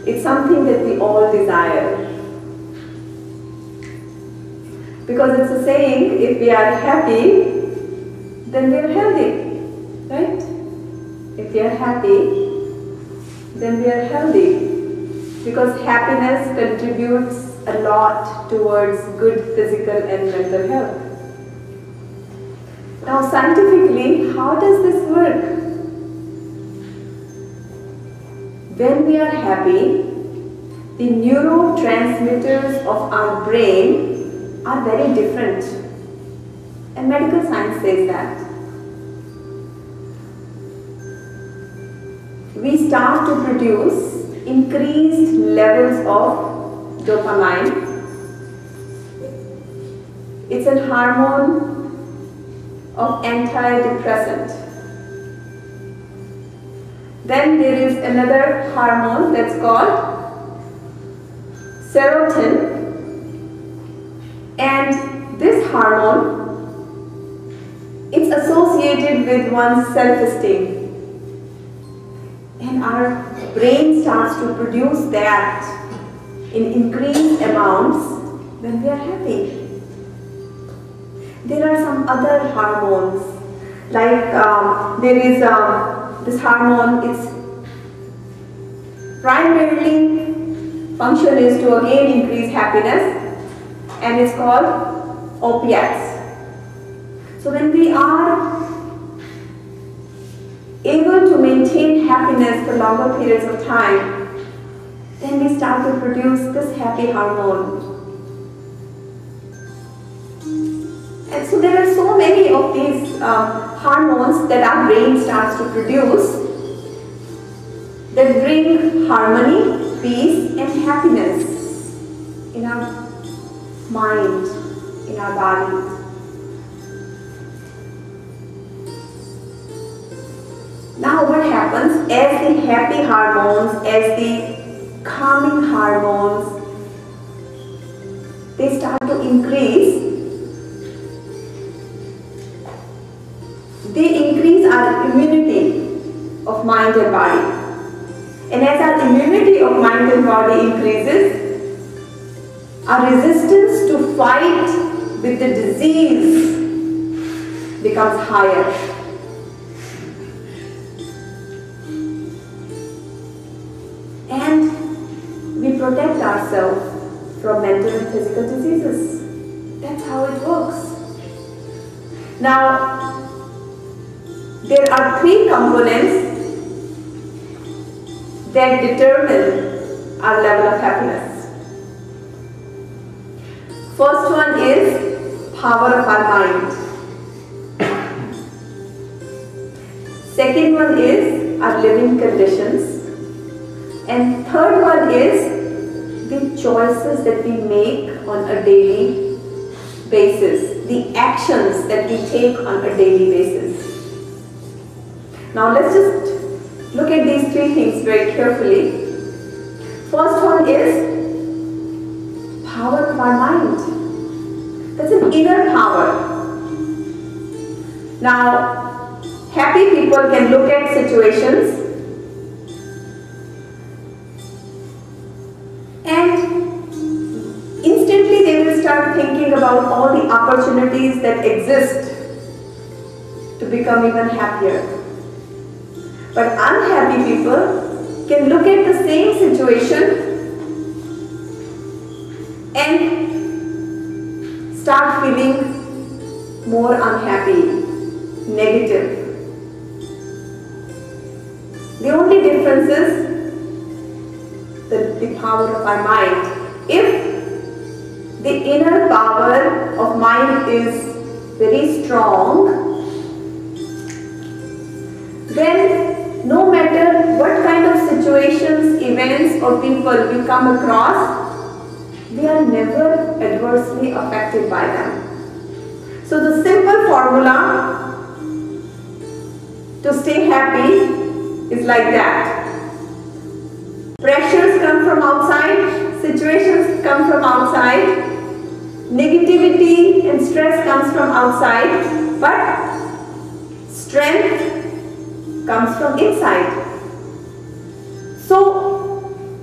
It's something that we all desire. Because it's a saying, if we are happy, then we are healthy, right? If we are happy, then we are healthy. Because happiness contributes a lot towards good physical and mental health. Now scientifically, how does this work? When we are happy, the neurotransmitters of our brain are very different. And medical science says that. We start to produce increased levels of dopamine. It's a hormone of antidepressant. Then there is another hormone that's called serotonin, and this hormone, it's associated with one's self-esteem, and our brain starts to produce that in increased amounts when we are happy. There are some other hormones, like there is this hormone. Its primarily function is to again increase happiness, and it's called opiates. So when we are able to maintain happiness for longer periods of time, then we start to produce this happy hormone. And so there are so many of these hormones that our brain starts to produce that bring harmony, peace and happiness in our mind, in our body. Now what happens as the happy hormones, as the calming hormones, they start to increase. They increase our immunity of mind and body. And as our immunity of mind and body increases, our resistance to fight with the disease becomes higher. And we protect ourselves from mental and physical diseases. That's how it works. Now, there are three components that determine our level of happiness. First one is power of our mind. Second one is our living conditions. And third one is the choices that we make on a daily basis, the actions that we take on a daily basis. Now let's just look at these three things very carefully. First one is power of our mind. That's an inner power. Now, happy people can look at situations and instantly they will start thinking about all the opportunities that exist to become even happier. But unhappy people can look at the same situation and start feeling more unhappy, negative. The only difference is the power of our mind. If the inner power of mind is very strong, then no matter what kind of situations, events or people we come across, we are never adversely affected by them. So the simple formula to stay happy is like that. Pressures come from outside, situations come from outside, negativity and stress comes from outside, but strength comes from inside. So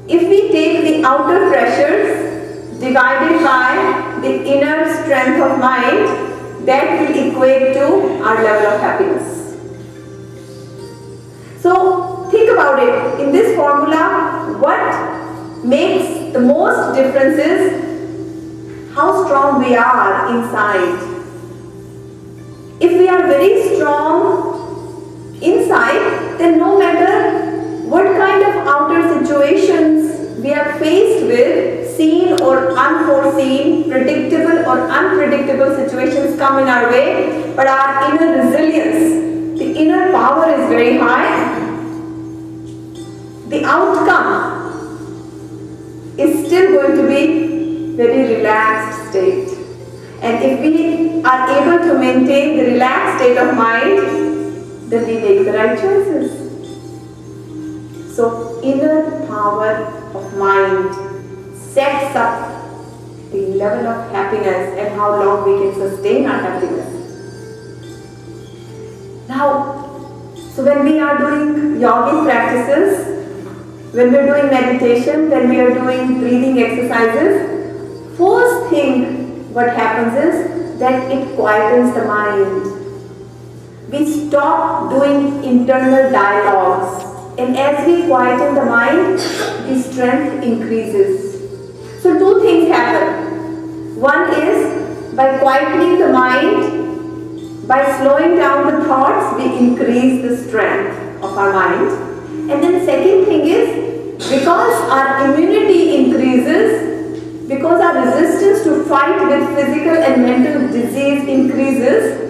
If we take the outer pressures divided by the inner strength of mind, that will equate to our level of happiness. So think about it. In this formula, what makes the most difference is how strong we are inside. If we are very strong inside, then no matter what kind of outer situations we are faced with, seen or unforeseen, predictable or unpredictable situations come in our way, but our inner resilience, the inner power is very high, the outcome is still going to be very relaxed state. And if we are able to maintain the relaxed state of mind, then we make the right choices. So, inner power of mind sets up the level of happiness and how long we can sustain our happiness. Now, so when we are doing yogic practices, when we are doing meditation, when we are doing breathing exercises, first thing what happens is that it quietens the mind. We stop doing internal dialogues. And as we quieten the mind, the strength increases. So two things happen. One is by quietening the mind, by slowing down the thoughts, we increase the strength of our mind. And then second thing is, because our immunity increases, because our resistance to fight with physical and mental disease increases,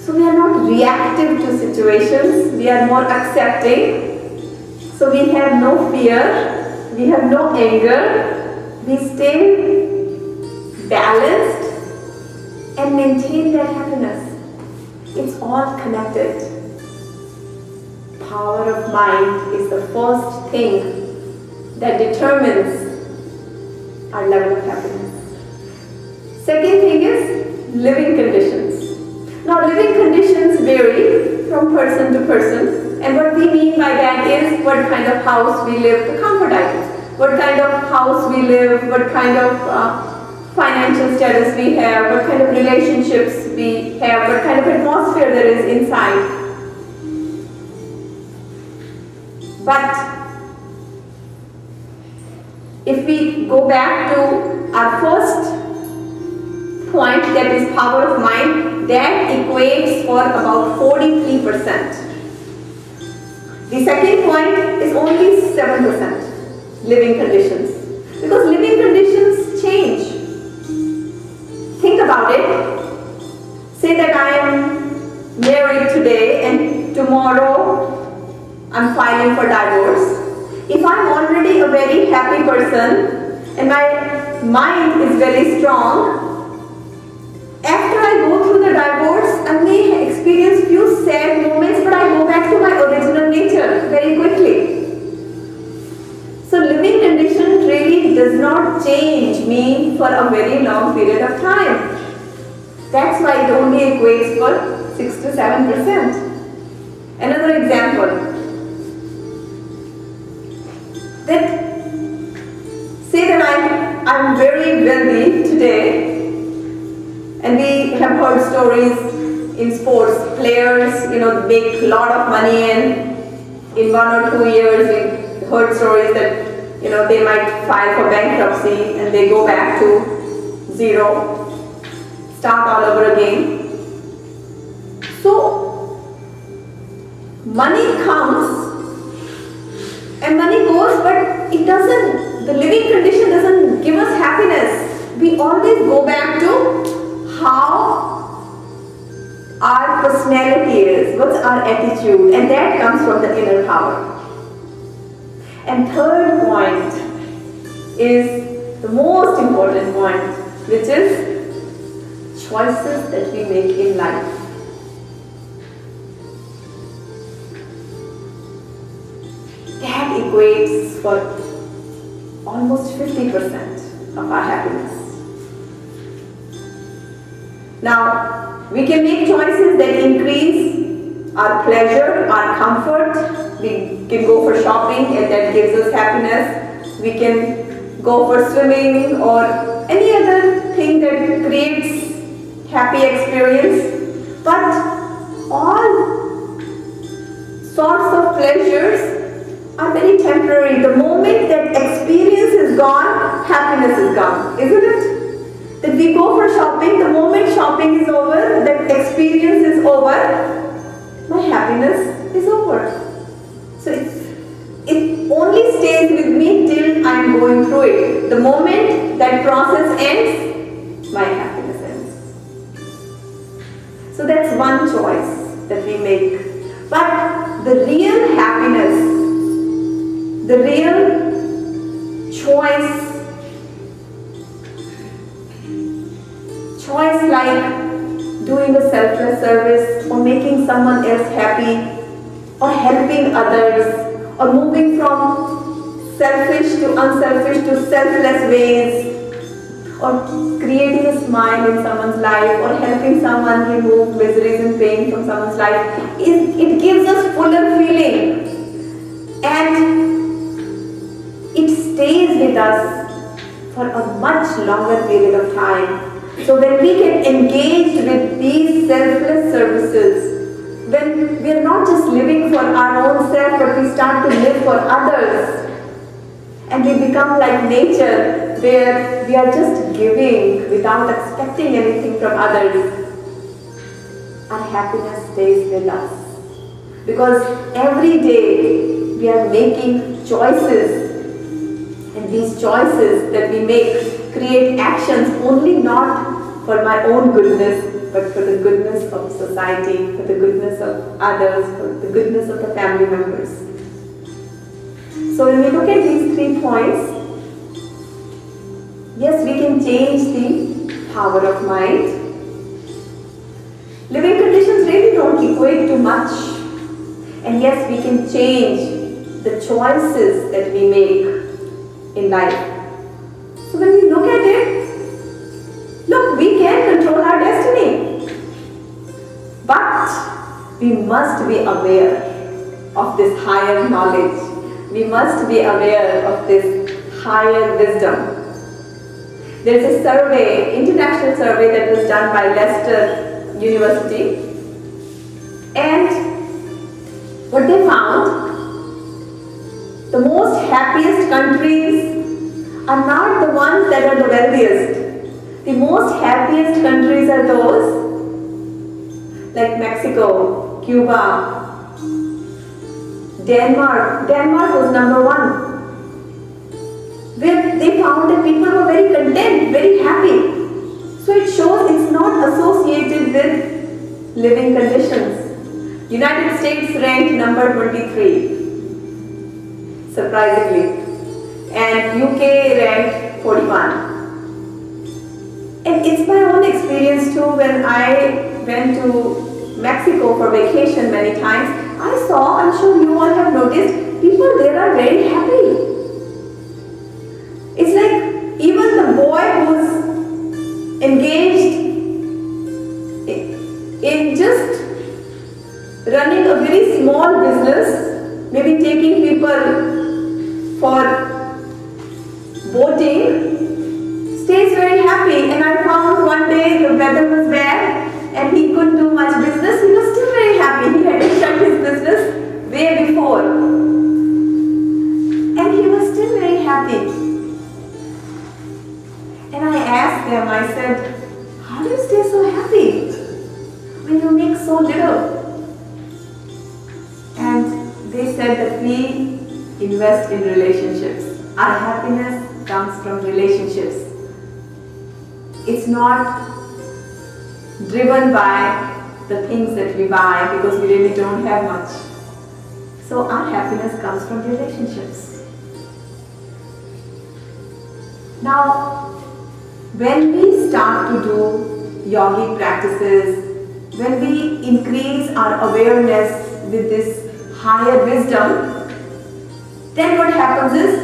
so we are not reactive to situations, we are more accepting. So we have no fear, we have no anger, we stay balanced and maintain that happiness. It's all connected. Power of mind is the first thing that determines our level of happiness. Second thing is living conditions. Now living conditions vary from person to person, and what we mean by that is what kind of house we live, the comfort items, what kind of house we live, what kind of financial status we have, what kind of relationships we have, what kind of atmosphere there is inside. But if we go back to our first point, that is power of mind, that equates for about 43%. The second point is only 7%, living conditions. Because living conditions change. Think about it. Say that I am married today and tomorrow I'm filing for divorce. If I'm already a very happy person and my mind is very strong, after I go through the divorce, I may experience few sad moments, but I go back to my original nature very quickly. So living condition really does not change me for a very long period of time. That's why it only equates for 6 to 7%. Another example. That say that I'm very wealthy today, and we have heard stories in sports, players make a lot of money, and in 1 or 2 years we heard stories that they might file for bankruptcy and they go back to zero, start all over again. So money comes and money goes, but it doesn't, the living condition doesn't give us happiness. We always go back to how our personality is, what's our attitude, and that comes from the inner power. And third point is the most important point, which is choices that we make in life. That equates for almost 50% of our happiness. Now, we can make choices that increase our pleasure, our comfort. We can go for shopping and that gives us happiness. We can go for swimming or any other thing that creates happy experience. But all sorts of pleasures are very temporary. The moment that experience is gone, happiness is gone, isn't it? That we go for shopping, the moment shopping is over, that experience is over, my happiness is over. So it only stays with me till I am going through it. The moment that process ends, my happiness ends. So that's one choice that we make. But the real happiness, the real choice like doing a selfless service or making someone else happy or helping others or moving from selfish to unselfish to selfless ways or creating a smile in someone's life or helping someone remove miseries and pain from someone's life, it gives us fuller feeling and it stays with us for a much longer period of time. So when we get engaged with these selfless services, when we are not just living for our own self, but we start to live for others, and we become like nature, where we are just giving without expecting anything from others, our happiness stays with us. Because every day we are making choices, and these choices that we make create actions only not for my own goodness, but for the goodness of society, for the goodness of others, for the goodness of the family members. So when we look at these 3 points, yes, we can change the power of mind. Living conditions really don't equate to much. And yes, we can change the choices that we make in life. So when we look at it, look, we can control our destiny. But we must be aware of this higher knowledge. We must be aware of this higher wisdom. There is a survey, international survey that was done by Leicester University. And what they found, the most happiest countries are not the ones that are the wealthiest. The most happiest countries are those like Mexico, Cuba, Denmark. Denmark was number 1. Where they found that people were very content, very happy. So it shows it's not associated with living conditions. United States ranked number 23, surprisingly. And UK ranked 41. And it's my own experience too. When I went to Mexico for vacation many times, I saw, I'm sure you all have noticed, people there are very happy. It's like even the boy who's engaged in just running a very small business, maybe taking people for boating, stays very happy. And I found one day the weather was bad and he couldn't do much business. He was still very happy. He had to shut his business way before. And he was still very happy. And I asked them, I said, how do you stay so happy when you make so little? And they said that we invest in relationships. Our happiness comes from relationships. It's not driven by the things that we buy because we really don't have much. So our happiness comes from relationships. Now, when we start to do yogic practices, when we increase our awareness with this higher wisdom, then what happens is,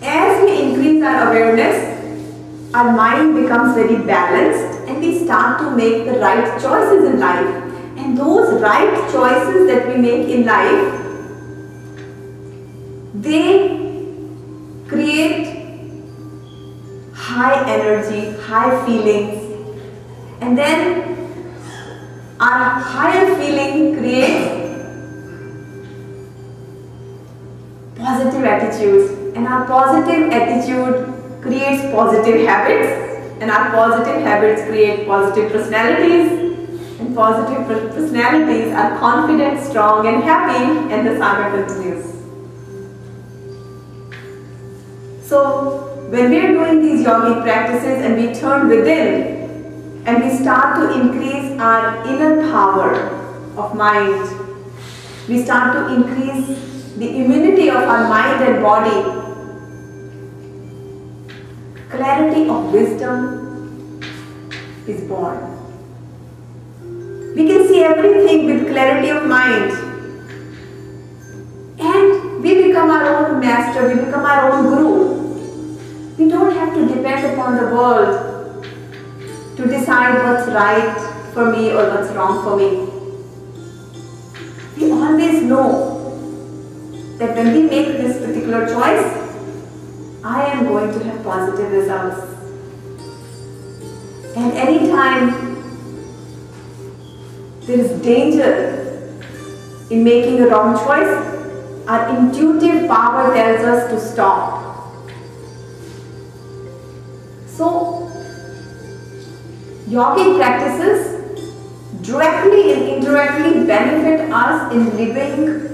as we increase our awareness, our mind becomes very balanced and we start to make the right choices in life. And those right choices that we make in life they create high energy, high feelings, and then our higher feeling creates positive attitudes, and our positive attitude creates positive habits, and our positive habits create positive personalities, and positive personalities are confident, strong and happy, and the saga continues. So when we are doing these yogic practices and we turn within and we start to increase our inner power of mind, we start to increase the immunity of our mind and body, clarity of wisdom is born. We can see everything with clarity of mind, and we become our own master, we become our own guru. We don't have to depend upon the world to decide what's right for me or what's wrong for me. We always know that when we make this particular choice, I am going to have positive results. And anytime there is danger in making a wrong choice, our intuitive power tells us to stop. So, yogic practices directly and indirectly benefit us in living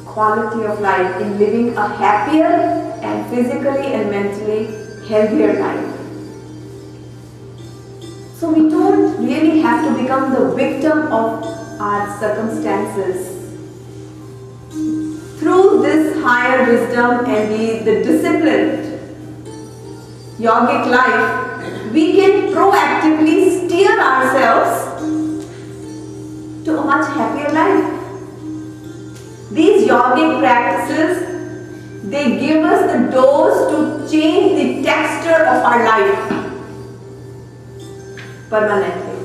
quality of life, in living a happier and physically and mentally healthier life. So we don't really have to become the victim of our circumstances. Through this higher wisdom and the disciplined yogic life, we can proactively steer ourselves to a much happier life. These yogic practices, they give us the dose to change the texture of our life permanently.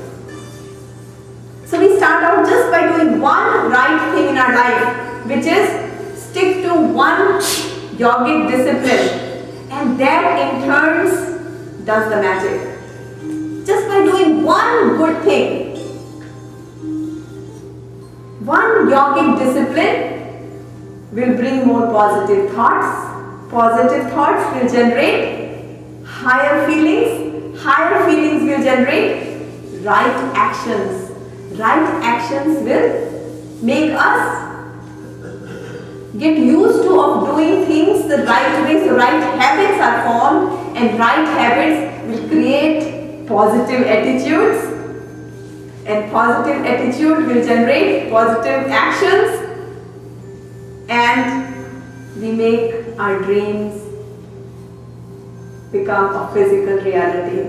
So we start out just by doing one right thing in our life, which is stick to one yogic discipline, and that in turn does the magic. Just by doing one good thing, one yogic discipline will bring more positive thoughts. Positive thoughts will generate higher feelings. Higher feelings will generate right actions. Right actions will make us get used to of doing things the right way. So right habits are formed, and right habits will create positive attitudes, and positive attitude will generate positive actions, and we make our dreams become a physical reality,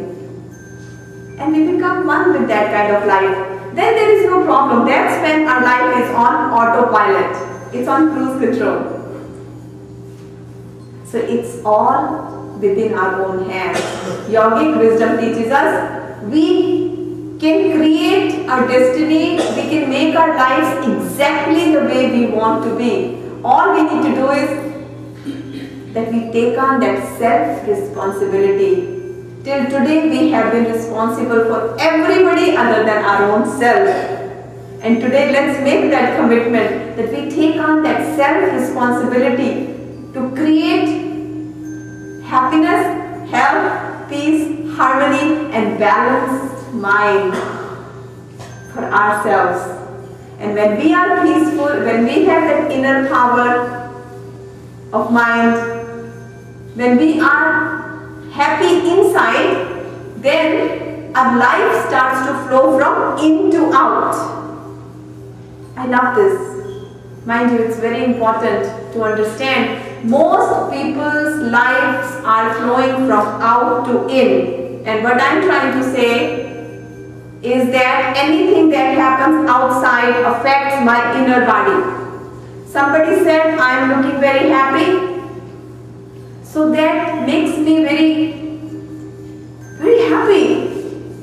and we become one with that kind of life. Then there is no problem. That's when our life is on autopilot. It's on cruise control. So it's all within our own hands. Yogic wisdom teaches us we can create our destiny, we can make our lives exactly the way we want to be. All we need to do is that we take on that self-responsibility. Till today we have been responsible for everybody other than our own self. And today let's make that commitment that we take on that self-responsibility to create happiness, health, peace, harmony and balanced mind for ourselves. And when we are peaceful, when we have that inner power of mind, when we are happy inside, then our life starts to flow from in to out. I love this. Mind you, it's very important to understand. Most people's lives are flowing from out to in. And what I'm trying to say is that anything that happens outside affects my inner body. Somebody said, I am looking very happy. So that makes me very happy.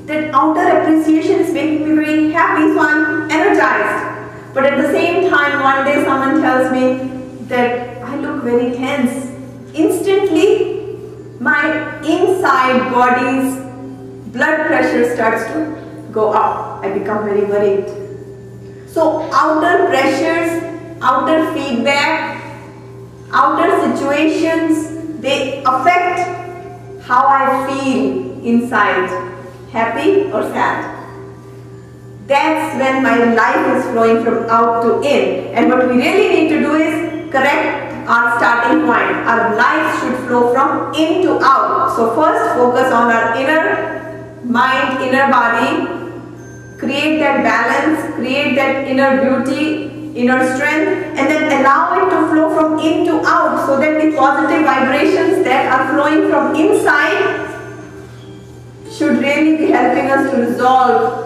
That outer appreciation is making me very happy, so I'm energized. But at the same time, one day someone tells me that I very tense, instantly my inside body's blood pressure starts to go up. I become very worried. So outer pressures, outer feedback, outer situations, they affect how I feel inside, happy or sad. That's when my life is flowing from out to in. And what we really need to do is correct our starting point. Our life should flow from in to out. So first focus on our inner mind, inner body. Create that balance, create that inner beauty, inner strength, and then allow it to flow from in to out, so that the positive vibrations that are flowing from inside should really be helping us to resolve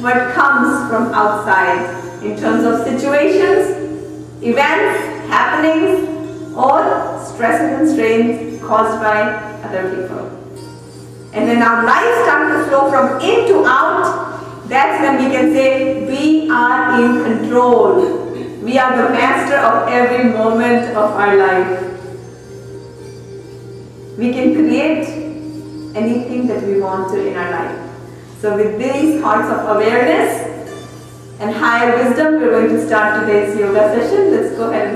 what comes from outside in terms of situations, events, happenings, or stresses and strains caused by other people. And when our life starts to flow from in to out, that's when we can say we are in control. We are the master of every moment of our life. We can create anything that we want to in our life. So with these thoughts of awareness and higher wisdom, we're going to start today's yoga session. Let's go ahead